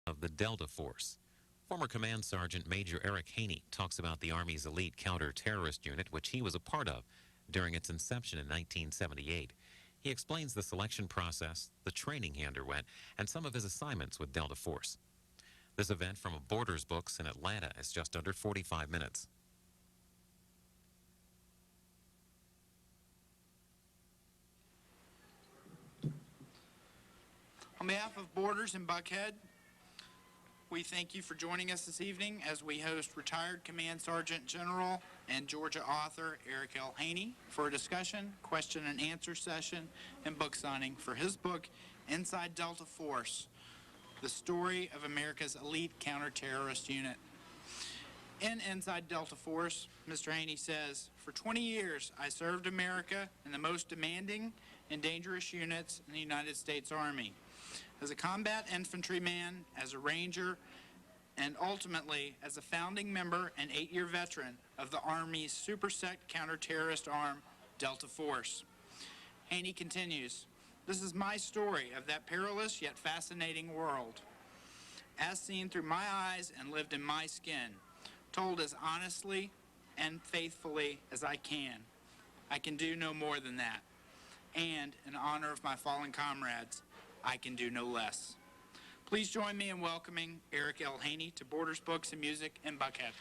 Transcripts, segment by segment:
of the Delta Force. Former Command Sergeant Major Eric Haney talks about the Army's elite counter-terrorist unit, which he was a part of during its inception in 1978. He explains the selection process, the training he underwent, and some of his assignments with Delta Force. This event from Borders Books in Atlanta is just under 45 minutes. On behalf of Borders and Buckhead, we thank you for joining us this evening as we host retired Command Sergeant General and Georgia author Eric L. Haney for a discussion, question and answer session, and book signing for his book, Inside Delta Force, the story of America's elite counterterrorist unit. In Inside Delta Force, Mr. Haney says, "For 20 years, I served America in the most demanding and dangerous units in the United States Army. As a combat infantryman, as a ranger, and ultimately as a founding member and 8-year veteran of the Army's supersect counterterrorist arm, Delta Force." Haney continues, "This is my story of that perilous yet fascinating world, as seen through my eyes and lived in my skin, told as honestly and faithfully as I can. I can do no more than that. And in honor of my fallen comrades, I can do no less." Please join me in welcoming Eric L. Haney to Borders Books and Music in Buckhead.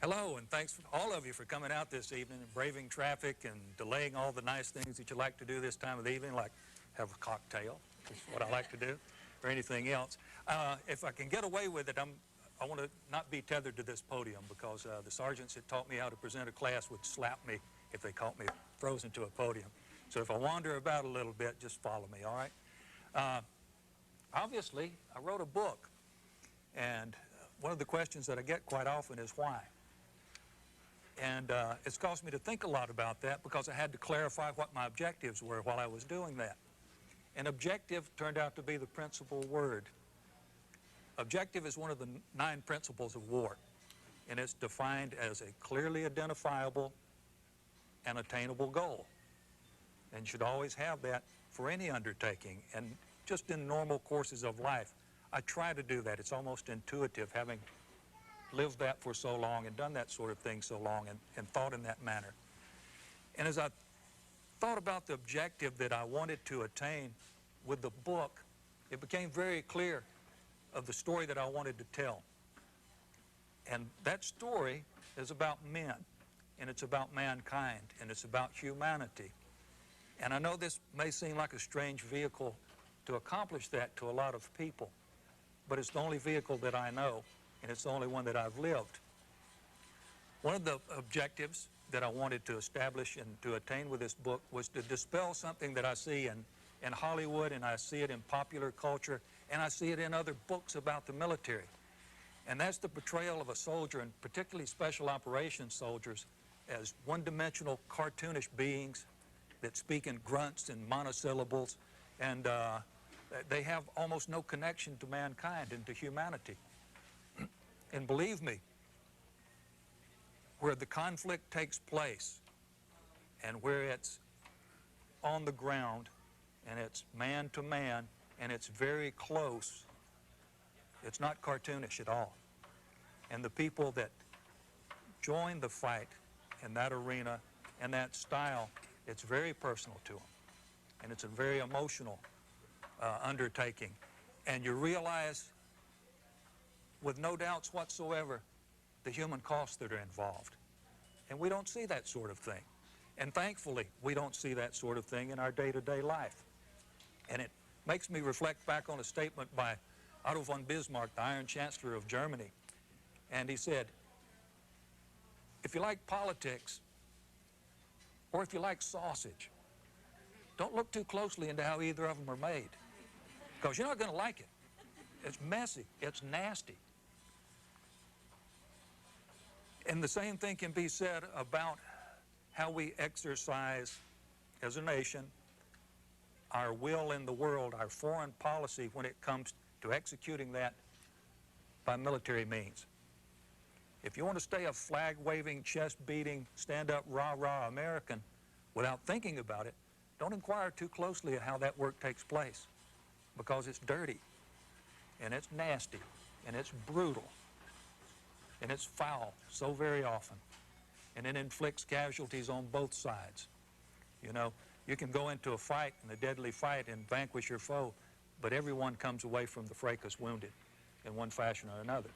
Hello, and thanks for all of you for coming out this evening and braving traffic and delaying all the nice things that you like to do this time of the evening, like have a cocktail, is what I like to do, or anything else. If I can get away with it, I want to not be tethered to this podium because the sergeants that taught me how to present a class would slap me if they caught me frozen to a podium. So if I wander about a little bit, just follow me, all right? Obviously, I wrote a book, and one of the questions that I get quite often is why? And it's caused me to think a lot about that because I had to clarify what my objectives were while I was doing that. And objective turned out to be the principal word. Objective is one of the 9 principles of war, and it's defined as a clearly identifiable and attainable goal. And you should always have that for any undertaking, and just in normal courses of life. I try to do that. It's almost intuitive, having lived that for so long and done that sort of thing so long and thought in that manner. And as I thought about the objective that I wanted to attain with the book, it became very clear of the story that I wanted to tell. And that story is about men, and it's about mankind, and it's about humanity. And I know this may seem like a strange vehicle to accomplish that to a lot of people, but it's the only vehicle that I know, and it's the only one that I've lived. One of the objectives that I wanted to establish and to attain with this book was to dispel something that I see in Hollywood, and I see it in popular culture, and I see it in other books about the military. And that's the portrayal of a soldier, and particularly special operations soldiers, as one-dimensional cartoonish beings that speak in grunts and monosyllables, and they have almost no connection to mankind and to humanity. And believe me, where the conflict takes place and where it's on the ground and it's man to man and it's very close, it's not cartoonish at all. And the people that join the fight in that arena and that style, it's very personal to them. And it's a very emotional undertaking. And you realize with no doubts whatsoever the human costs that are involved. And we don't see that sort of thing. And thankfully, we don't see that sort of thing in our day-to-day life. And it makes me reflect back on a statement by Otto von Bismarck, the Iron Chancellor of Germany. And he said, if you like politics, or if you like sausage, don't look too closely into how either of them are made, because you're not going to like it. It's messy. It's nasty. And the same thing can be said about how we exercise as a nation our will in the world, our foreign policy when it comes to executing that by military means. If you want to stay a flag-waving, chest-beating, stand-up, rah-rah American without thinking about it, don't inquire too closely at how that work takes place, because it's dirty, and it's nasty, and it's brutal, and it's foul so very often, and it inflicts casualties on both sides. You know, you can go into a fight, and a deadly fight, and vanquish your foe, but everyone comes away from the fracas wounded in one fashion or another.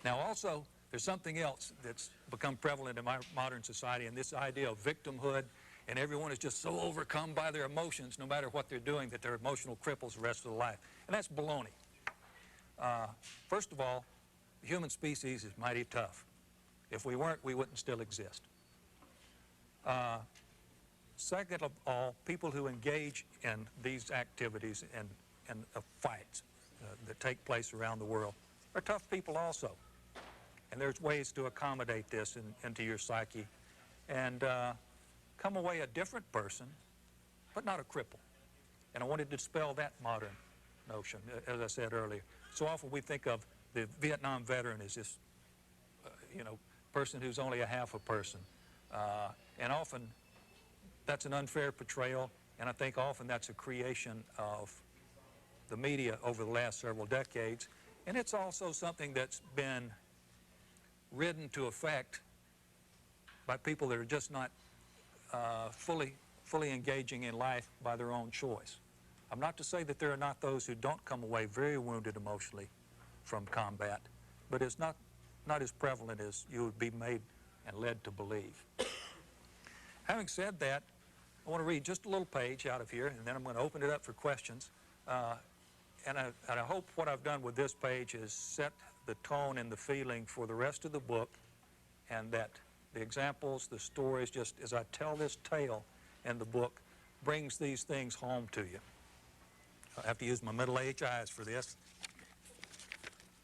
Now also, there's something else that's become prevalent in my modern society, and this idea of victimhood, and everyone is just so overcome by their emotions, no matter what they're doing, that they're emotional cripples the rest of their life. And that's baloney. First of all, the human species is mighty tough. If we weren't, we wouldn't still exist. Second of all, people who engage in these activities and fights that take place around the world are tough people also. And there's ways to accommodate this into your psyche and come away a different person, but not a cripple. And I wanted to dispel that modern notion, as I said earlier. So often we think of the Vietnam veteran as this, person who's only a half a person. And often that's an unfair portrayal, and I think often that's a creation of the media over the last several decades. And it's also something that's been ridden to effect by people that are just not fully engaging in life by their own choice. I'm not to say that there are not those who don't come away very wounded emotionally from combat, but it's not as prevalent as you would be made and led to believe. Having said that, I want to read just a little page out of here, and then I'm going to open it up for questions. And I hope what I've done with this page is set the tone and the feeling for the rest of the book, and that the examples, the stories, just as I tell this tale in the book, brings these things home to you. I have to use my middle-aged eyes for this.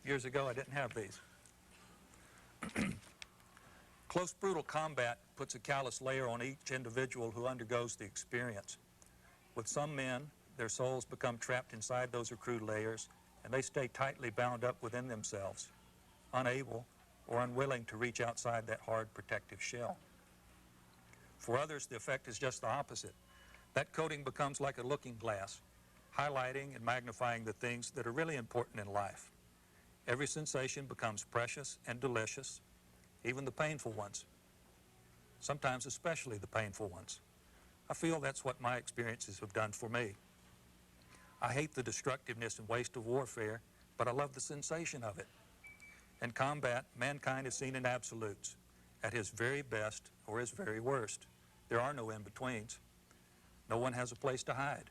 Years ago, I didn't have these. Close, brutal combat puts a callous layer on each individual who undergoes the experience. With some men, their souls become trapped inside those crude layers, and they stay tightly bound up within themselves, unable or unwilling to reach outside that hard protective shell. For others, the effect is just the opposite. That coating becomes like a looking glass, highlighting and magnifying the things that are really important in life. Every sensation becomes precious and delicious, even the painful ones, sometimes especially the painful ones. I feel that's what my experiences have done for me. I hate the destructiveness and waste of warfare, but I love the sensation of it. In combat, mankind is seen in absolutes, at his very best or his very worst. There are no in-betweens. No one has a place to hide.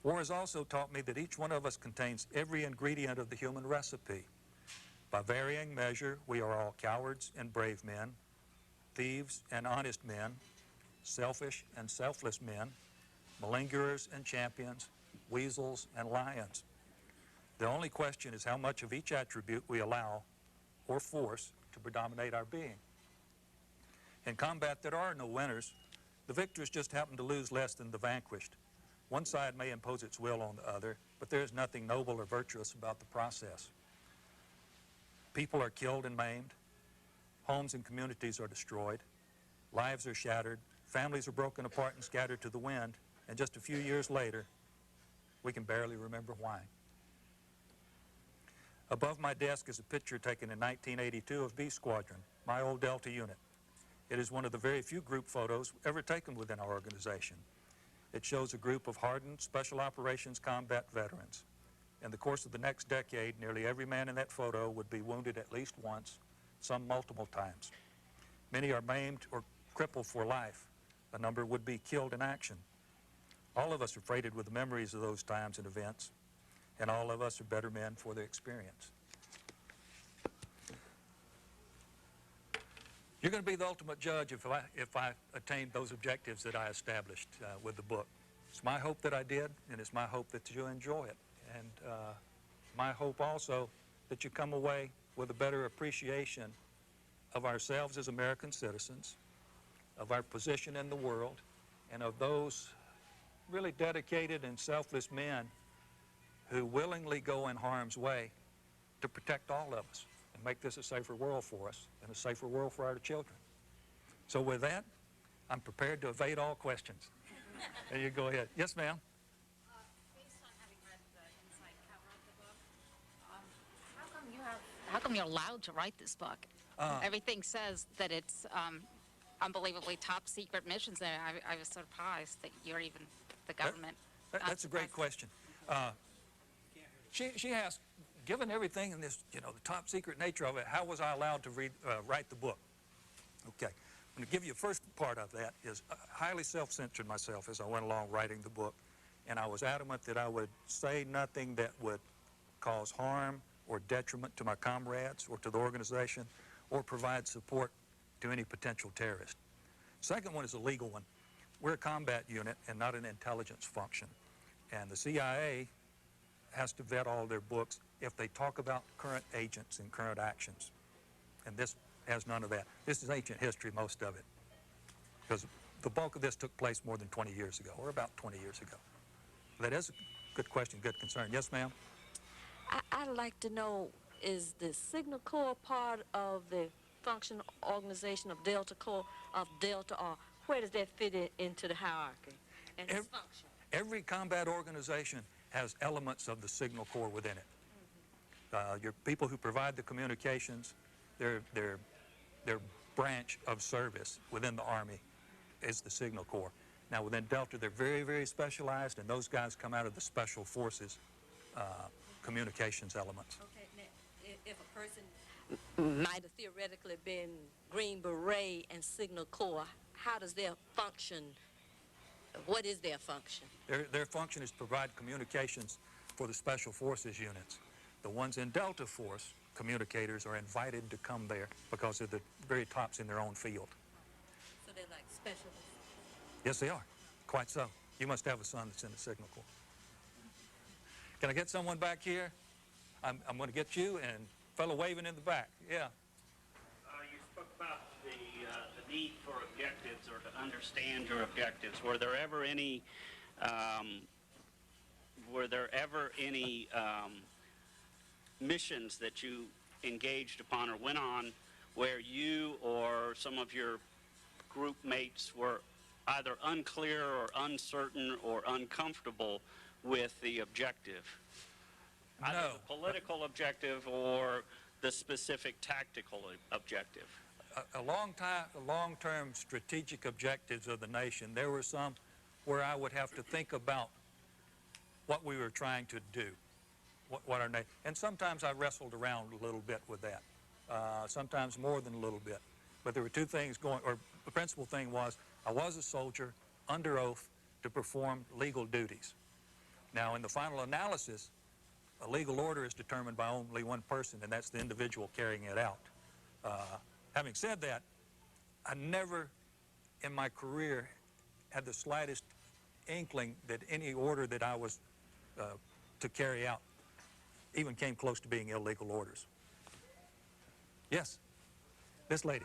War has also taught me that each one of us contains every ingredient of the human recipe. By varying measure, we are all cowards and brave men, thieves and honest men, selfish and selfless men, malingerers and champions, weasels and lions. The only question is how much of each attribute we allow or force to predominate our being. In combat, there are no winners. The victors just happen to lose less than the vanquished. One side may impose its will on the other, but there is nothing noble or virtuous about the process. People are killed and maimed. Homes and communities are destroyed. Lives are shattered. Families are broken apart and scattered to the wind. And just a few years later, we can barely remember why. Above my desk is a picture taken in 1982 of B Squadron, my old Delta unit. It is one of the very few group photos ever taken within our organization. It shows a group of hardened Special Operations combat veterans. In the course of the next decade, nearly every man in that photo would be wounded at least once, some multiple times. Many are maimed or crippled for life. A number would be killed in action. All of us are freighted with the memories of those times and events, and all of us are better men for the experience. You're going to be the ultimate judge if I attained those objectives that I established with the book. It's my hope that I did, and it's my hope that you enjoy it. And my hope also that you come away with a better appreciation of ourselves as American citizens, of our position in the world, and of those really dedicated and selfless men who willingly go in harm's way to protect all of us. and make this a safer world for us and a safer world for our children. So with that, I'm prepared to evade all questions. There you go ahead. Yes, ma'am. Based on having read the inside cover of the book, how come you're allowed to write this book? Everything says that it's unbelievably top secret missions, and I was surprised that you're even the government. That's a great question. She asked, given everything in this, the top secret nature of it, how was I allowed to write the book? Okay. I'm going to give you the first part of that is highly self-censored myself as I went along writing the book, and I was adamant that I would say nothing that would cause harm or detriment to my comrades or to the organization or provide support to any potential terrorist. Second one is a legal one. We're a combat unit and not an intelligence function, and the CIA has to vet all their books if they talk about current agents and current actions, and this has none of that. This is ancient history, most of it, because the bulk of this took place more than 20 years ago, or about 20 years ago. That is a good question, good concern. Yes, ma'am? I'd like to know, is the Signal Corps part of the function organization of Delta Corps, or where does that fit into the hierarchy and its function? Every combat organization has elements of the Signal Corps within it. Your people who provide the communications, their branch of service within the Army is the Signal Corps. Now within Delta, they're very, very specialized, and those guys come out of the Special Forces communications elements. Okay, now, if a person might have theoretically been Green Beret and Signal Corps, how does their function, what is their function? Their function is to provide communications for the Special Forces units. The ones in Delta Force, communicators, are invited to come there because they're the very tops in their own field. So they're like specialists? Yes, they are. Quite so. You must have a son that's in the Signal Corps. Can I get someone back here? I'm going to get you and fellow waving in the back. Yeah. You spoke about the need for objectives or to understand your objectives. Were there ever any missions that you engaged upon or went on where you or some of your group mates were either unclear or uncertain or uncomfortable with the objective? Either No. the political objective or the specific tactical objective. A long-term strategic objectives of the nation, there were some where I would have to think about what we were trying to do, what our nation, and sometimes I wrestled around a little bit with that, sometimes more than a little bit. But there were two things going, or the principal thing was I was a soldier under oath to perform legal duties. Now, in the final analysis, a legal order is determined by only one person, and that's the individual carrying it out. Having said that, I never in my career had the slightest inkling that any order that I was to carry out even came close to being illegal orders. Yes, this lady.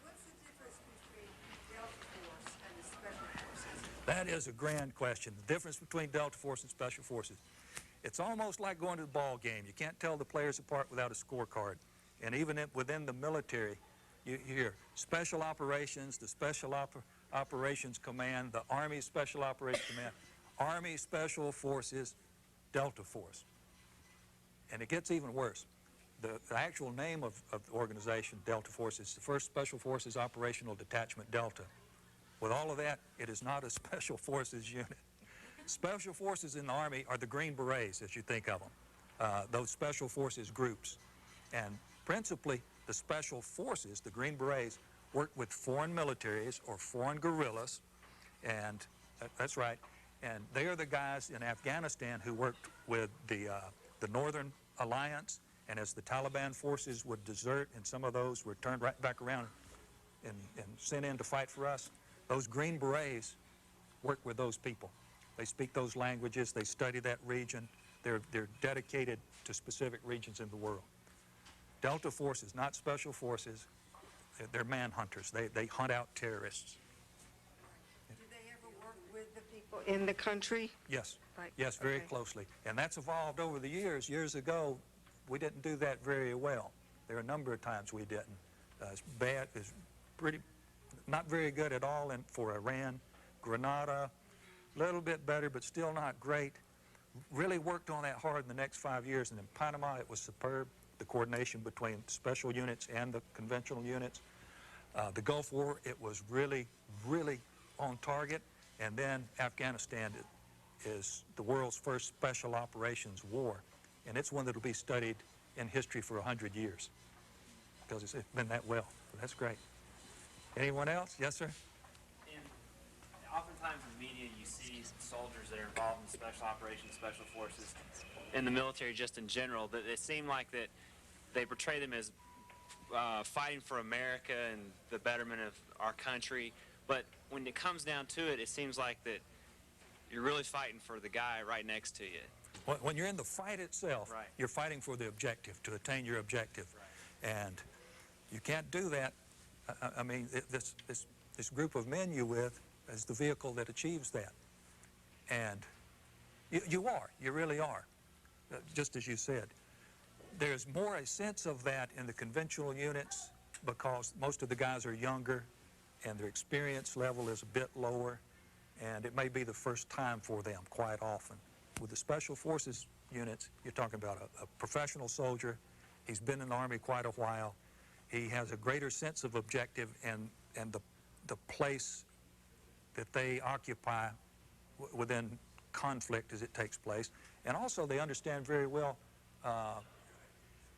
What's the difference between Delta Force and the Special Forces? That is a grand question. The difference between Delta Force and Special Forces. It's almost like going to the ball game. You can't tell the players apart without a scorecard. And even within the military, you hear Special Operations, the Special Operations Command, the Army Special Operations Command, Army Special Forces, Delta Force. And it gets even worse. The actual name of the organization, Delta Force, is the 1st Special Forces Operational Detachment Delta. With all of that, it is not a Special Forces unit. Special Forces in the Army are the Green Berets, as you think of them, those Special Forces groups. And principally, the Special Forces, the Green Berets, work with foreign militaries or foreign guerrillas, and that's right. And they are the guys in Afghanistan who worked with the Northern Alliance, and as the Taliban forces would desert and some of those were turned right back around and sent in to fight for us, those Green Berets work with those people. They speak those languages, they study that region, they're dedicated to specific regions in the world. Delta Force is not Special Forces, they're manhunters. They hunt out terrorists. Do they ever work with the people in the country? Yes, Like, yes, very okay. closely. And that's evolved over the years. Years ago, we didn't do that very well. There are a number of times we didn't. It's bad, it's pretty, not very good at all for Iran. Grenada, a little bit better, but still not great. Really worked on that hard in the next 5 years, and in Panama it was superb, the coordination between special units and the conventional units. The Gulf War, it was really, really on target, and then Afghanistan is the world's first special operations war, and it's one that will be studied in history for 100 years because it's been that well. So that's great. Anyone else? Yes, sir? And oftentimes in the media you see soldiers that are involved in special operations, special forces, in the military just in general, that it seem like that they portray them as fighting for America and the betterment of our country, but when it comes down to it, it seems like that you're really fighting for the guy right next to you. When you're in the fight itself, Right. You're fighting for the objective, to attain your objective. Right. And you can't do that. I mean, this group of men you with is the vehicle that achieves that. And you really are, just as you said. There's more a sense of that in the conventional units because most of the guys are younger and their experience level is a bit lower, and it may be the first time for them quite often. With the Special Forces units, you're talking about a professional soldier. He's been in the Army quite a while. He has a greater sense of objective and the place that they occupy within conflict as it takes place. And also they understand very well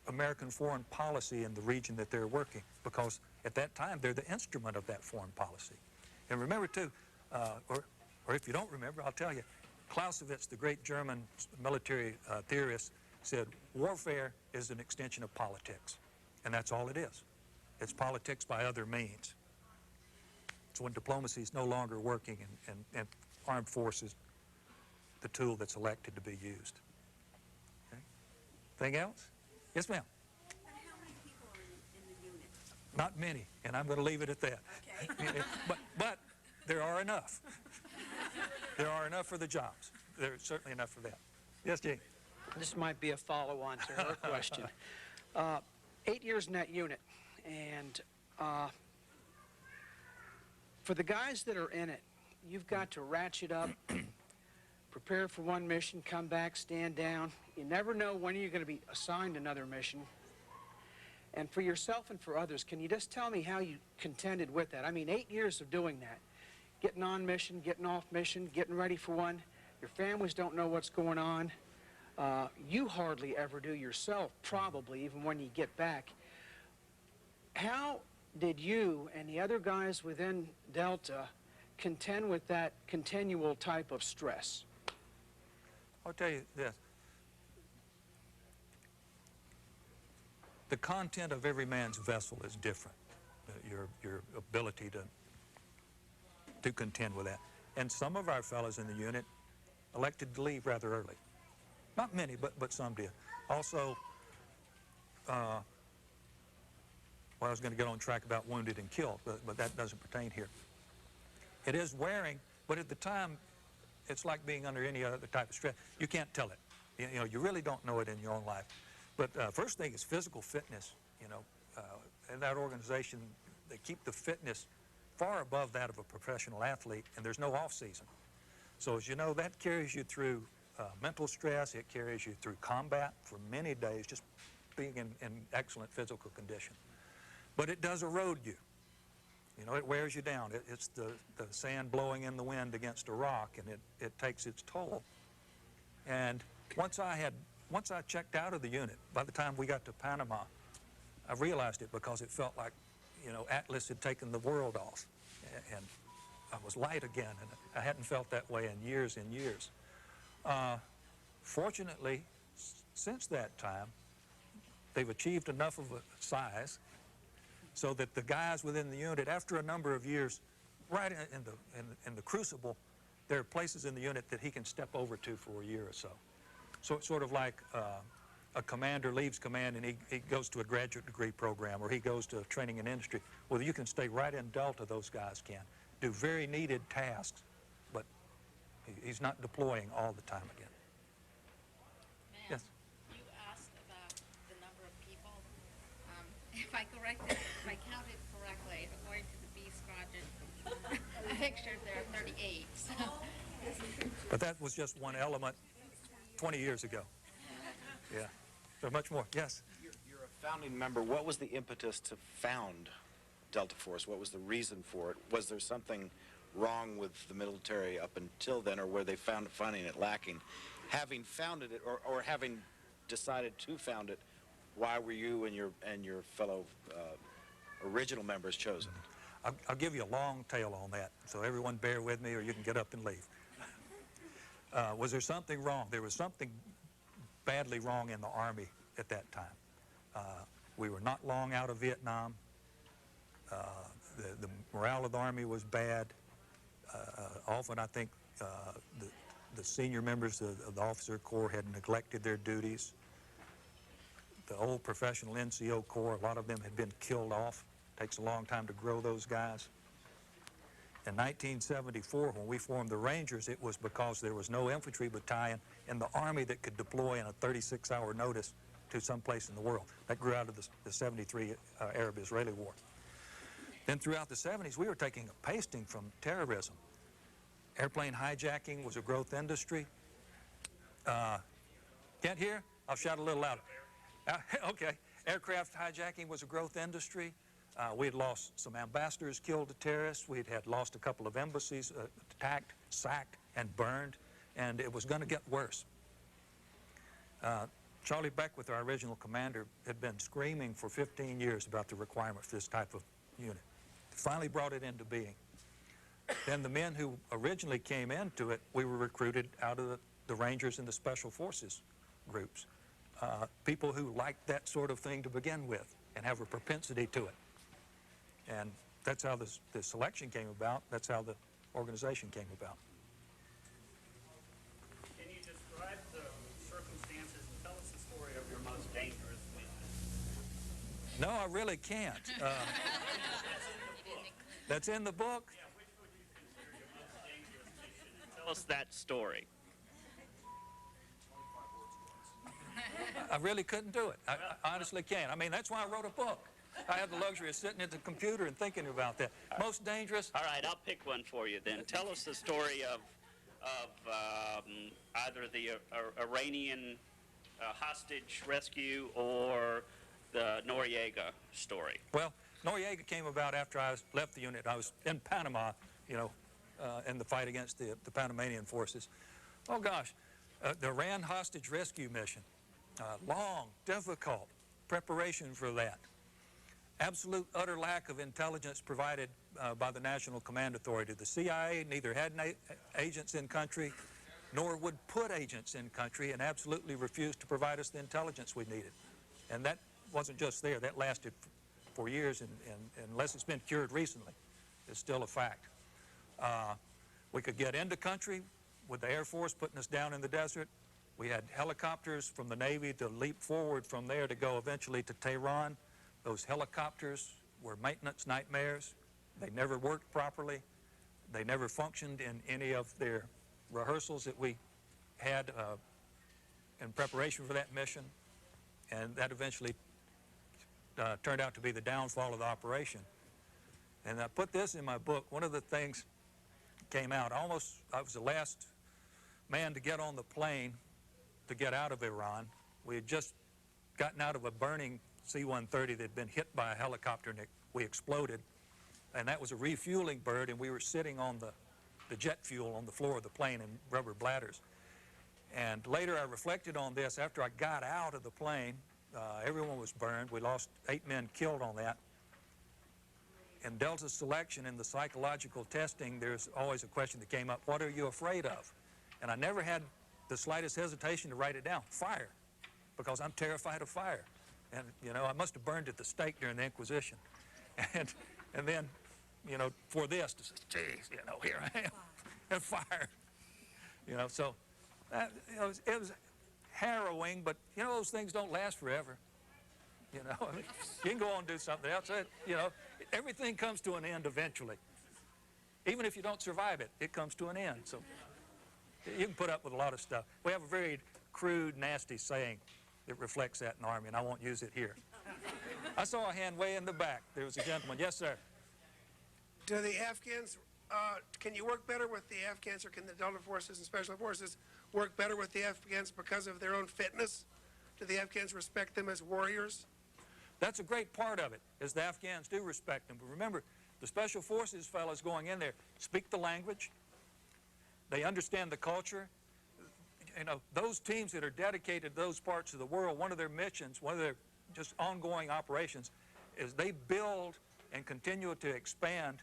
American foreign policy in the region that they're working, because at that time they're the instrument of that foreign policy. And remember too, or if you don't remember, I'll tell you, Clausewitz, the great German military theorist, said warfare is an extension of politics, and that's all it is. It's politics by other means. It's when diplomacy is no longer working and armed forces the tool that's elected to be used. Okay. Anything else? Yes, ma'am. And how many people are in the unit? Not many, and I'm going to leave it at that. Okay. but there are enough. There are enough for the jobs. There's certainly enough for that. Yes, Jane? This might be a follow-on to her question. 8 years in that unit, and for the guys that are in it, you've got to ratchet up, prepare for one mission, come back, stand down. You never know when you're going to be assigned another mission. And for yourself and for others, can you just tell me how you contended with that? I mean, 8 years of doing that, getting on mission, getting off mission, getting ready for one. Your families don't know what's going on. You hardly ever do yourself, probably, even when you get back. How did you and the other guys within Delta contend with that continual type of stress? I'll tell you this. The content of every man's vessel is different. Your ability to contend with that. And some of our fellows in the unit elected to leave rather early. Not many, but some did. Also, well, I was going to get on track about wounded and killed, but that doesn't pertain here. It is wearing, but at the time, it's like being under any other type of stress. You can't tell it. You know, you really don't know it in your own life. But first thing is physical fitness. You know, in that organization, they keep the fitness far above that of a professional athlete, and there's no off season. So as you know, that carries you through mental stress. It carries you through combat for many days, just being in excellent physical condition. But it does erode you. You know, it wears you down. It's the sand blowing in the wind against a rock, and it takes its toll. And once I checked out of the unit, by the time we got to Panama, I realized it because it felt like, you know, Atlas had taken the world off. And I was light again, and I hadn't felt that way in years and years. Fortunately, since that time, they've achieved enough of a size so that the guys within the unit, after a number of years, right in the crucible, there are places in the unit that he can step over to for a year or so. So it's sort of like a commander leaves command and he goes to a graduate degree program, or he goes to training in industry. Well, you can stay right in Delta, those guys can. Do very needed tasks, but he's not deploying all the time again. Ma'am, Yes. you asked about the number of people. pictures, there are 38, so. But that was just one element 20 years ago. Yeah, there's much more. Yes? You're a founding member. What was the impetus to found Delta Force? What was the reason for it? Was there something wrong with the military up until then, or were they finding it lacking? Having founded it, or having decided to found it, why were you and your fellow original members chosen? I'll give you a long tale on that, so everyone bear with me or you can get up and leave. Was there something wrong? There was something badly wrong in the Army at that time. We were not long out of Vietnam. The morale of the Army was bad. Often I think the senior members of the officer corps had neglected their duties. The old professional NCO corps, a lot of them had been killed off. Takes a long time to grow those guys. In 1974, when we formed the Rangers, it was because there was no infantry battalion in the Army that could deploy in a 36-hour notice to someplace in the world. That grew out of the 73 Arab-Israeli War. Then throughout the 70s, we were taking a pasting from terrorism. Airplane hijacking was a growth industry. Can't hear? I'll shout a little louder. Okay. Aircraft hijacking was a growth industry. We had lost some ambassadors killed to terrorists. We had lost a couple of embassies attacked, sacked, and burned, and it was going to get worse. Charlie Beckwith, our original commander, had been screaming for 15 years about the requirement for this type of unit. Finally brought it into being. Then the men who originally came into it, we were recruited out of the Rangers and the Special Forces groups. People who liked that sort of thing to begin with and have a propensity to it. And that's how the selection came about. That's how the organization came about. Can you describe the circumstances and tell us the story of your most dangerous mission? No, I really can't. That's in the book. Yeah, which would you consider your most dangerous mission? Tell us that story. I really couldn't do it. I honestly can't. I mean, that's why I wrote a book. I had the luxury of sitting at the computer and thinking about that. Most dangerous? All right, I'll pick one for you then. Tell us the story of either the Iranian hostage rescue or the Noriega story. Well, Noriega came about after I left the unit. I was in Panama, you know, in the fight against the Panamanian forces. Oh, gosh. The Iran hostage rescue mission. Long, difficult preparation for that. Absolute, utter lack of intelligence provided by the National Command Authority. The CIA neither had agents in country nor would put agents in country, and absolutely refused to provide us the intelligence we needed. And that wasn't just there. That lasted for years, and unless it's been cured recently, it's still a fact. We could get into country with the Air Force putting us down in the desert. We had helicopters from the Navy to leap forward from there to go eventually to Tehran. Those helicopters were maintenance nightmares. They never worked properly. They never functioned in any of their rehearsals that we had in preparation for that mission. And that eventually turned out to be the downfall of the operation. And I put this in my book. One of the things came out, I was the last man to get on the plane to get out of Iran. We had just gotten out of a burning C-130 that had been hit by a helicopter, and we exploded. And that was a refueling bird, and we were sitting on the jet fuel on the floor of the plane in rubber bladders. And later I reflected on this. After I got out of the plane, everyone was burned. We lost 8 men killed on that. In Delta selection, in the psychological testing, there's always a question that came up, what are you afraid of? And I never had the slightest hesitation to write it down, fire, because I'm terrified of fire. And, you know, I must have burned at the stake during the Inquisition. And then, you know, for this, to say, geez, you know, here I am, and fire. You know, so you know, it was harrowing, but, you know, those things don't last forever. You know, I mean, you can go on and do something else. You know, everything comes to an end eventually. Even if you don't survive it, it comes to an end. So you can put up with a lot of stuff. We have a very crude, nasty saying that reflects that in the Army, and I won't use it here. I saw a hand way in the back. There was a gentleman. Yes, sir. Do the Afghans can you work better with the Afghans, or can the Delta Forces and Special Forces work better with the Afghans because of their own fitness? Do the Afghans respect them as warriors? That's a great part of it, is the Afghans do respect them. But remember, the Special Forces fellows going in there speak the language. They understand the culture. You know, those teams that are dedicated to those parts of the world, one of their missions, one of their just ongoing operations, is they build and continue to expand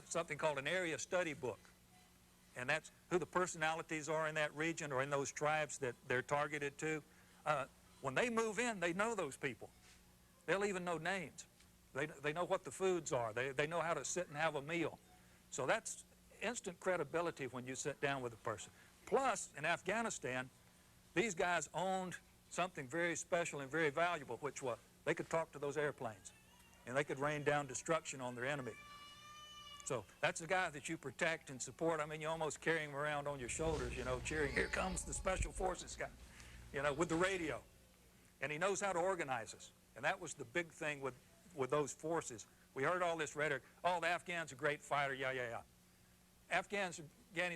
something called an area study book. And that's who the personalities are in that region or in those tribes that they're targeted to. When they move in, they know those people. They'll even know names. They know what the foods are. They know how to sit and have a meal. So that's instant credibility when you sit down with a person. Plus, in Afghanistan, these guys owned something very special and very valuable, which was they could talk to those airplanes, and they could rain down destruction on their enemy. So that's the guy that you protect and support. I mean, you almost carry him around on your shoulders, you know, cheering, here comes the Special Forces guy, you know, with the radio. And he knows how to organize us. And that was the big thing with those forces. We heard all this rhetoric, oh, the Afghans are great fighter, yeah. Afghanis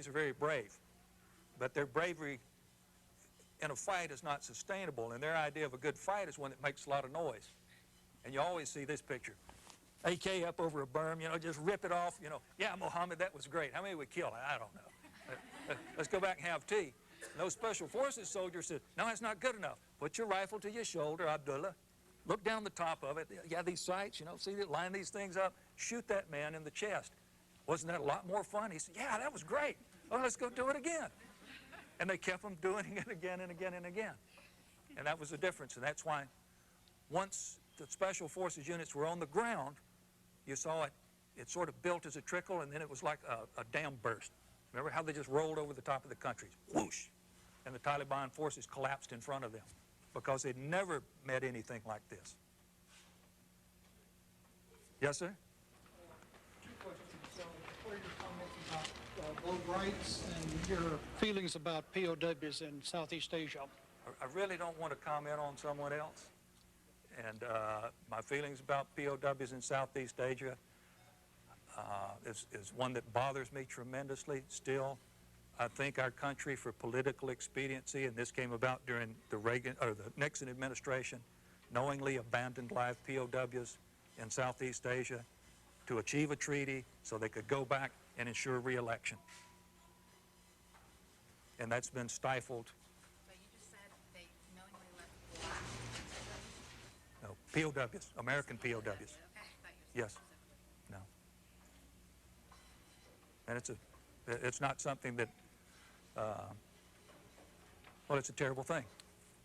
are very brave, but their bravery in a fight is not sustainable, and their idea of a good fight is one that makes a lot of noise. And you always see this picture. AK up over a berm, you know, just rip it off, you know. Yeah, Mohammed, that was great. How many we kill? I don't know. Let's go back and have tea. And those Special Forces soldiers said, no, that's not good enough. Put your rifle to your shoulder, Abdullah. Look down the top of it. Yeah, these sights, you know, see, line these things up. Shoot that man in the chest. Wasn't that a lot more fun? He said, yeah, that was great. Oh, let's go do it again. And they kept them doing it again and again and again. And that was the difference. And that's why once the Special Forces units were on the ground, you saw it sort of built as a trickle, and then it was like a dam burst. Remember how they just rolled over the top of the country? Whoosh! And the Taliban forces collapsed in front of them because they'd never met anything like this. Yes, sir? Two questions. What are your comments about vote rights and your feelings about POWs in Southeast Asia? I really don't want to comment on someone else. And my feelings about POWs in Southeast Asia is one that bothers me tremendously still. I think our country, for political expediency, and this came about during the Nixon administration, knowingly abandoned live POWs in Southeast Asia to achieve a treaty so they could go back and ensure re-election. And that's been stifled. So you just said they knowingly left black? No, POWs, American POWs. Okay. Yes. No. And it's not something that, well, it's a terrible thing.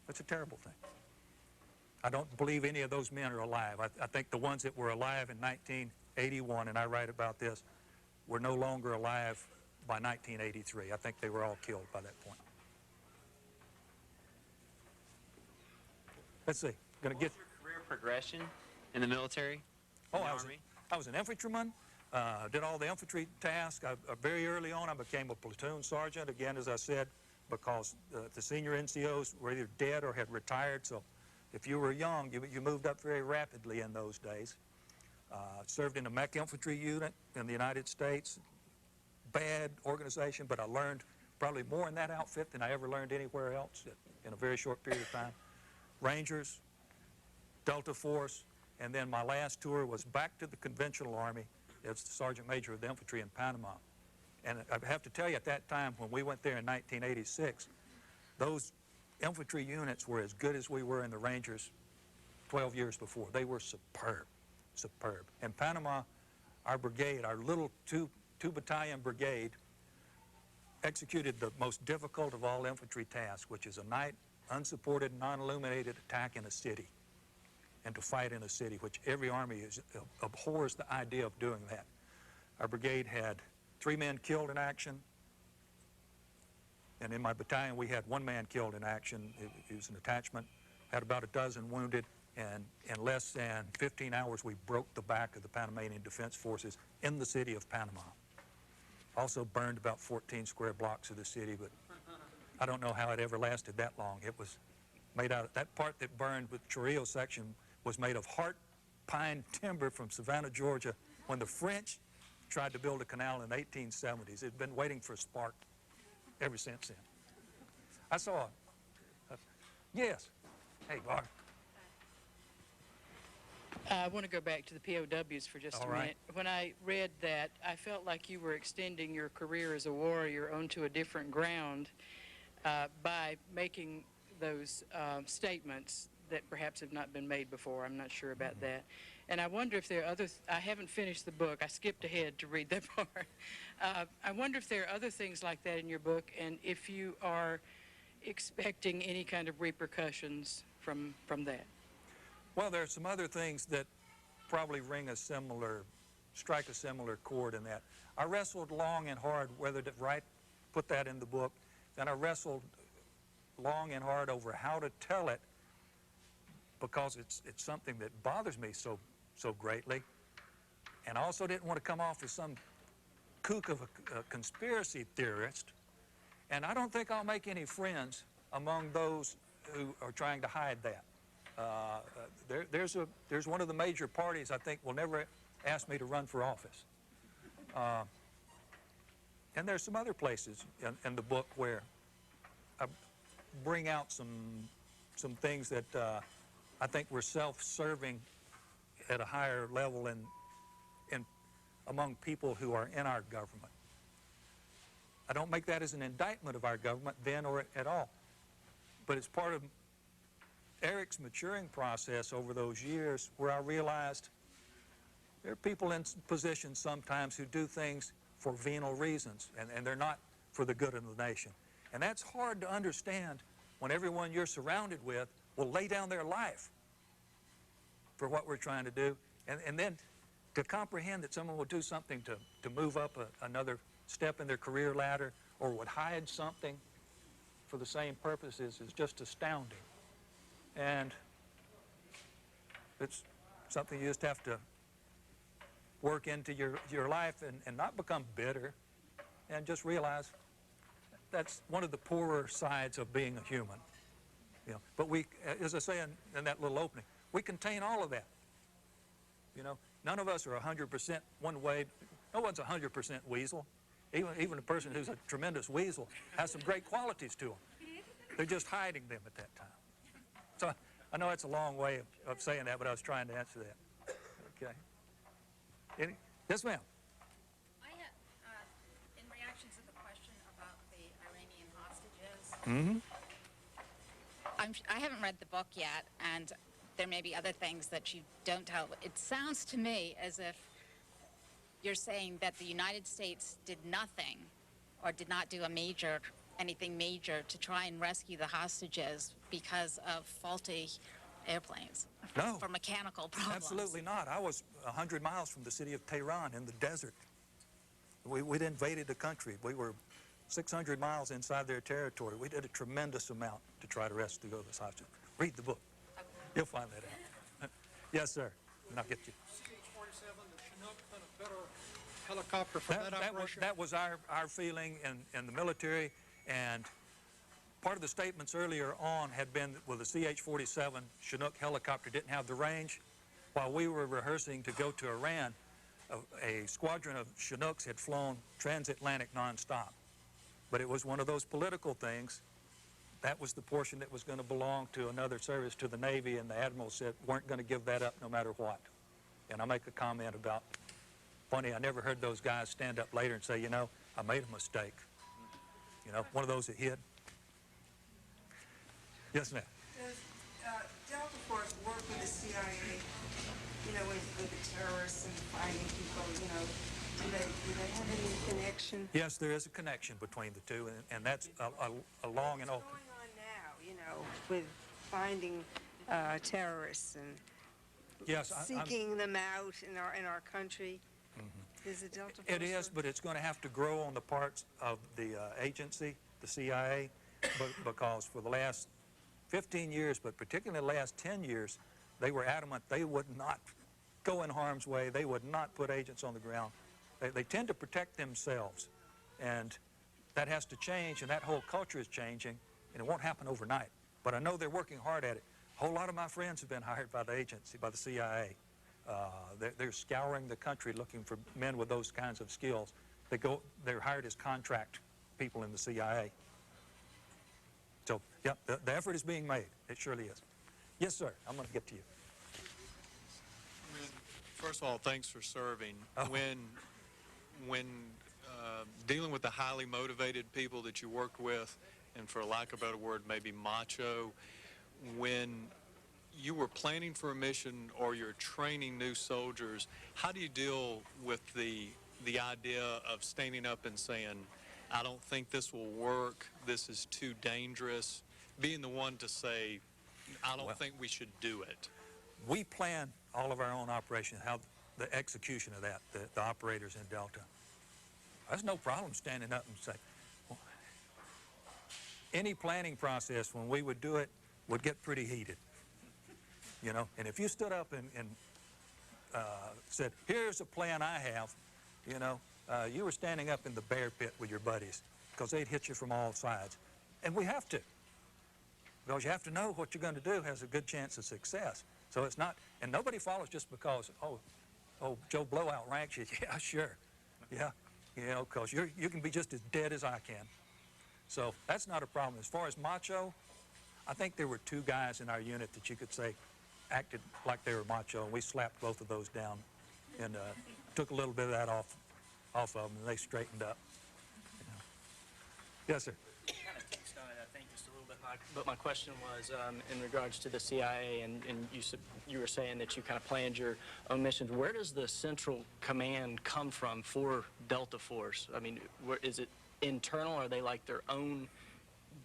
It's a terrible thing. I don't believe any of those men are alive. I think the ones that were alive in 1981, and I write about this, were no longer alive by 1983. I think they were all killed by that point. Let's see. What was your career progression in the military? Oh, I was an infantryman. Did all the infantry tasks. Very early on, I became a platoon sergeant, again, as I said, because the senior NCOs were either dead or had retired. So if you were young, you moved up very rapidly in those days. Served in a mech infantry unit in the United States. Bad organization, but I learned probably more in that outfit than I ever learned anywhere else in a very short period of time. Rangers, Delta Force, and then my last tour was back to the conventional Army as the Sergeant Major of the Infantry in Panama. And I have to tell you, at that time, when we went there in 1986, those infantry units were as good as we were in the Rangers 12 years before. They were superb, superb. In Panama, our brigade, our little two-battalion brigade, executed the most difficult of all infantry tasks, which is a night unsupported, non-illuminated attack in a city, and to fight in a city, which every army abhors the idea of doing that. Our brigade had 3 men killed in action, and in my battalion we had 1 man killed in action. It was an attachment, had about a dozen wounded, and in less than 15 hours we broke the back of the Panamanian Defense Forces in the city of Panama. Also burned about 14 square blocks of the city, but I don't know how it ever lasted that long. It was made out of, that part that burned with Chorrillo section was made of heart pine timber from Savannah, Georgia, when the French tried to build a canal in the 1870s. It had been waiting for a spark ever since then. I saw it. Yes. Hey, Barb. I want to go back to the POWs for just All a right. minute. When I read that, I felt like you were extending your career as a warrior onto a different ground by making those statements that perhaps have not been made before. I'm not sure about that. And I wonder if there are other, I haven't finished the book. I skipped ahead to read that part. I wonder if there are other things like that in your book, and if you are expecting any kind of repercussions from that. Well, there are some other things that probably strike a similar chord in that. I wrestled long and hard whether to put that in the book, and I wrestled long and hard over how to tell it, because it's something that bothers me so greatly. And I also didn't want to come off as some kook of a conspiracy theorist. And I don't think I'll make any friends among those who are trying to hide that. There's one of the major parties I think will never ask me to run for office. And there's some other places in the book where I bring out some things that I think were self-serving at a higher level among people who are in our government. I don't make that as an indictment of our government then or at all, but it's part of Eric's maturing process over those years, where I realized there are people in positions sometimes who do things for venal reasons, and they're not for the good of the nation. And that's hard to understand when everyone you're surrounded with will lay down their life for what we're trying to do, and then to comprehend that someone will do something to move up another step in their career ladder, or would hide something for the same purposes, is just astounding. And it's something you just have to work into your life and not become bitter, and just realize that's one of the poorer sides of being a human. You know, but we, as I say in that little opening, we contain all of that. You know, none of us are 100% one way. No one's 100% weasel. Even a person who's a tremendous weasel has some great qualities to them. They're just hiding them at that time. So I know that's a long way of saying that, but I was trying to answer that. Okay. Yes, ma'am. I had, in reaction to the question about the Iranian hostages, I haven't read the book yet, and there may be other things that you don't tell. It sounds to me as if you're saying that the United States did nothing, or did not do anything major to try and rescue the hostages because of faulty airplanes. No. For mechanical problems. Absolutely not. I was 100 miles from the city of Tehran in the desert. We'd invaded the country. We were 600 miles inside their territory. We did a tremendous amount to try to rescue those hostages. Read the book. You'll find that out. Yes, sir. And I'll get you. CH-47, the Chinook, been a better helicopter for that operation? That was our feeling in the military, and part of the statements earlier on had been, well, the CH-47 Chinook helicopter didn't have the range. While we were rehearsing to go to Iran, a squadron of Chinooks had flown transatlantic nonstop. But it was one of those political things. That was the portion that was going to belong to another service, to the Navy, and the admiral said weren't going to give that up no matter what. And I make a comment about, funny, I never heard those guys stand up later and say, you know, I made a mistake. You know, one of those that hid. Yes, ma'am. Does Delta Force work with the CIA, you know, with the terrorists and finding people, you know, do they have any connection? Yes, there is a connection between the two, and that's a long and open. What's going on now, you know, with finding terrorists and yes, seeking them out in our country? Is the Delta Force? It is, but it's going to have to grow on the parts of the agency, the CIA, because for the last 15 years, but particularly the last 10 years, they were adamant they would not go in harm's way. They would not put agents on the ground. They tend to protect themselves, and that has to change, and that whole culture is changing, and it won't happen overnight. But I know they're working hard at it. A whole lot of my friends have been hired by the agency, by the CIA, They're scouring the country looking for men with those kinds of skills. They're hired as contract people in the CIA. So, yeah, the effort is being made. It surely is. Yes, sir. I'm going to get to you. First of all, thanks for serving. Oh. When dealing with the highly motivated people that you worked with, and for lack of a better word, maybe macho, when you were planning for a mission or you're training new soldiers, how do you deal with the idea of standing up and saying, I don't think this will work, this is too dangerous, being the one to say, I don't think we should do it? We plan all of our own operations, how the execution of that, the operators in Delta. There's no problem standing up and saying, well, any planning process, when we would do it, would get pretty heated. You know, and if you stood up and said, here's a plan I have, you know, you were standing up in the bear pit with your buddies because they'd hit you from all sides. And we have to, because you have to know what you're going to do has a good chance of success. So it's not, and nobody follows just because, oh, Joe Blowout ranks you. Yeah, sure. Yeah, you know, because you can be just as dead as I can. So that's not a problem. As far as macho, I think there were 2 guys in our unit that you could say acted like they were macho, and we slapped both of those down and took a little bit of that off of them, and they straightened up. You know. Yes, sir. Kind of touched on it, I think, just a little bit. But my question was in regards to the CIA, and you were saying that you kind of planned your own missions. Where does the central command come from for Delta Force? I mean, is it internal? Are they like their own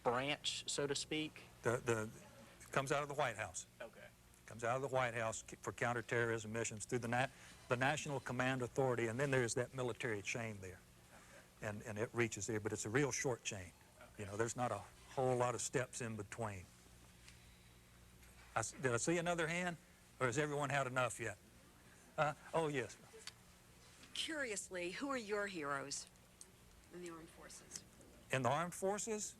branch, so to speak? It comes out of the White House. Okay. Comes out of the White House for counterterrorism missions through the National Command Authority, and then there's that military chain there, and it reaches there, but it's a real short chain. Okay. You know, there's not a whole lot of steps in between. Did I see another hand, or has everyone had enough yet? Oh, yes. Curiously, who are your heroes in the armed forces? In the armed forces?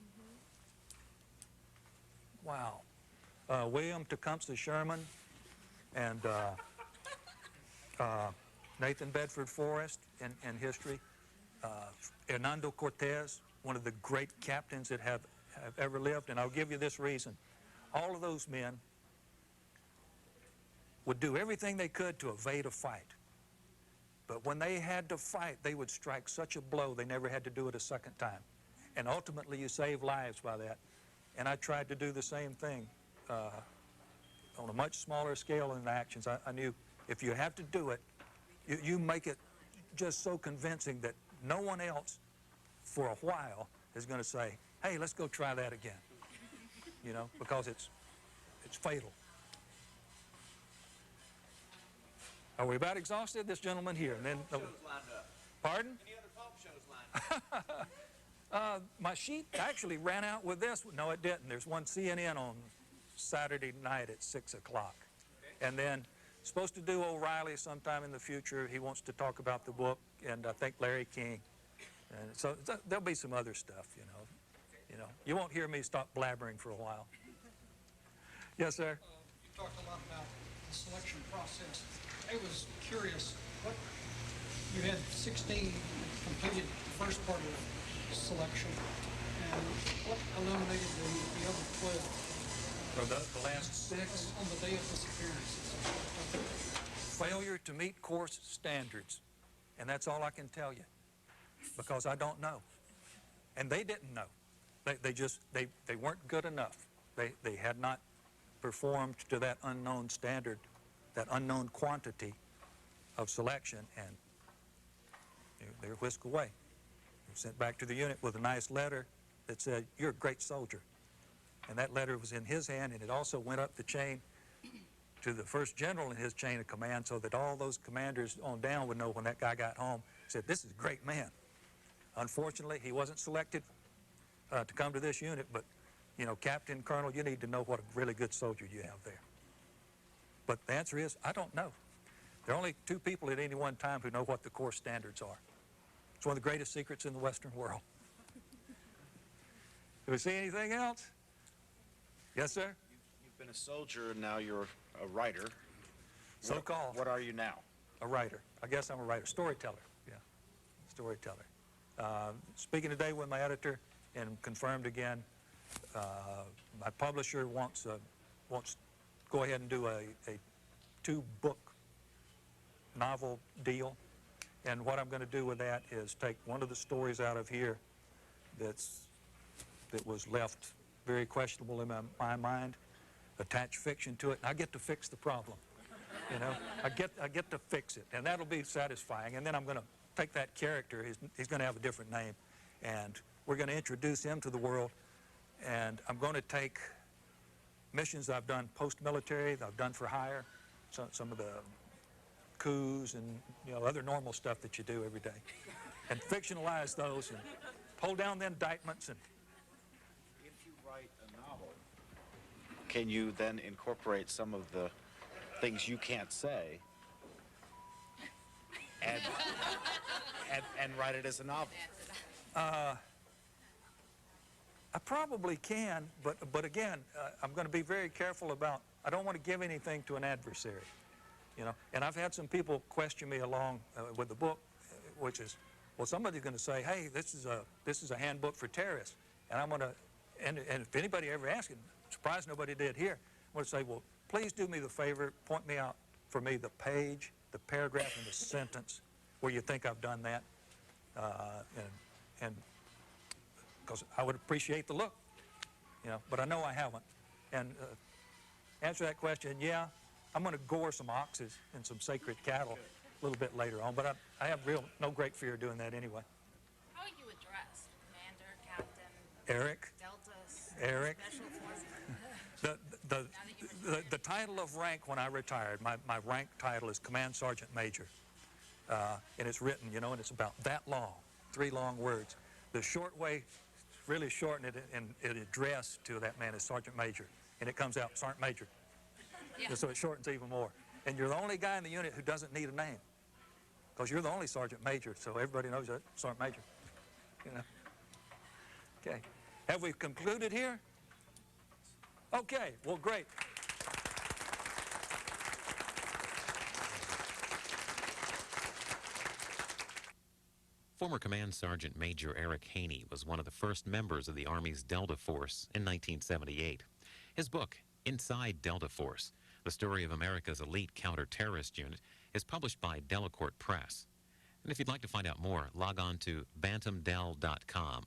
Wow. William Tecumseh Sherman and Nathan Bedford Forrest in history. Hernando Cortez, one of the great captains that have ever lived. And I'll give you this reason. All of those men would do everything they could to evade a fight. But when they had to fight, they would strike such a blow they never had to do it a second time. And ultimately, you save lives by that. And I tried to do the same thing on a much smaller scale in actions. I knew if you have to do it, you make it just so convincing that no one else for a while is going to say, hey, let's go try that again, you know, because it's fatal. Are we about exhausted? This gentleman here. And then, pardon? Any other talk shows lined up? My sheet actually ran out with this. No, it didn't. There's one CNN on Saturday night at 6 o'clock. Okay. And then supposed to do O'Reilly sometime in the future. He wants to talk about the book, and I think Larry King. And so there'll be some other stuff, you know. You know, you won't hear me stop blabbering for a while. Yes, sir? You talked a lot about the selection process. I was curious, you had 16 completed the first part of selection, and what eliminated the other 12? For the last 6? On the day of disappearances. Failure to meet course standards. And that's all I can tell you, because I don't know. And they didn't know. They weren't good enough. They had not performed to that unknown standard, that unknown quantity of selection, and they were whisked away. They were sent back to the unit with a nice letter that said, you're a great soldier. And that letter was in his hand, and it also went up the chain to the first general in his chain of command, so that all those commanders on down would know when that guy got home, said, this is a great man. Unfortunately, he wasn't selected to come to this unit, but, you know, Captain, Colonel, you need to know what a really good soldier you have there. But the answer is, I don't know. There are only 2 people at any one time who know what the course standards are. It's one of the greatest secrets in the Western world. Do we see anything else? Yes, sir? You've been a soldier, and now you're a writer. So-called. What are you now? A writer. I guess I'm a writer. Storyteller. Yeah, storyteller. Speaking today with my editor and confirmed again, my publisher wants to go ahead and do a 2-book novel deal. And what I'm going to do with that is take one of the stories out of here that was left very questionable in my mind, attach fiction to it, and I get to fix the problem. You know, I get to fix it, and that'll be satisfying. And then I'm going to take that character. He's going to have a different name, and we're going to introduce him to the world. And I'm going to take missions I've done post-military, that I've done for hire, some of the coups and other normal stuff that you do every day, and fictionalize those and pull down the indictments. And if you write a novel, can you then incorporate some of the things you can't say and write it as a novel? I probably can, but again, I'm going to be very careful about, I don't want to give anything to an adversary, and I've had some people question me along with the book, which is, well, somebody's going to say, hey, this is a handbook for terrorists, and I'm going to, and if anybody ever asks it, surprised nobody did here, I'm going to say, well, please do me the favor, point me out for me the page, the paragraph, and the sentence where you think I've done that, and because I would appreciate the look, but I know I haven't. And answer that question, yeah, I'm going to gore some oxes and some sacred cattle a little bit later on, but I have no great fear of doing that anyway. How are you addressed? Commander, Captain, Eric. Deltas, Eric. Special Forces? The title of rank when I retired, my rank title is Command Sergeant Major. And it's written, and it's about that long, 3 long words. The short way, really shorten it and address to that man is Sergeant Major. And it comes out Sergeant Major. Yeah. So it shortens even more. And you're the only guy in the unit who doesn't need a name. Because you're the only Sergeant Major, so everybody knows that, Sergeant Major. Okay. Have we concluded here? Okay, well, great. Former Command Sergeant Major Eric Haney was one of the first members of the Army's Delta Force in 1978. His book, Inside Delta Force, the story of America's elite counter-terrorist unit, is published by Delacorte Press. And if you'd like to find out more, log on to bantamdel.com.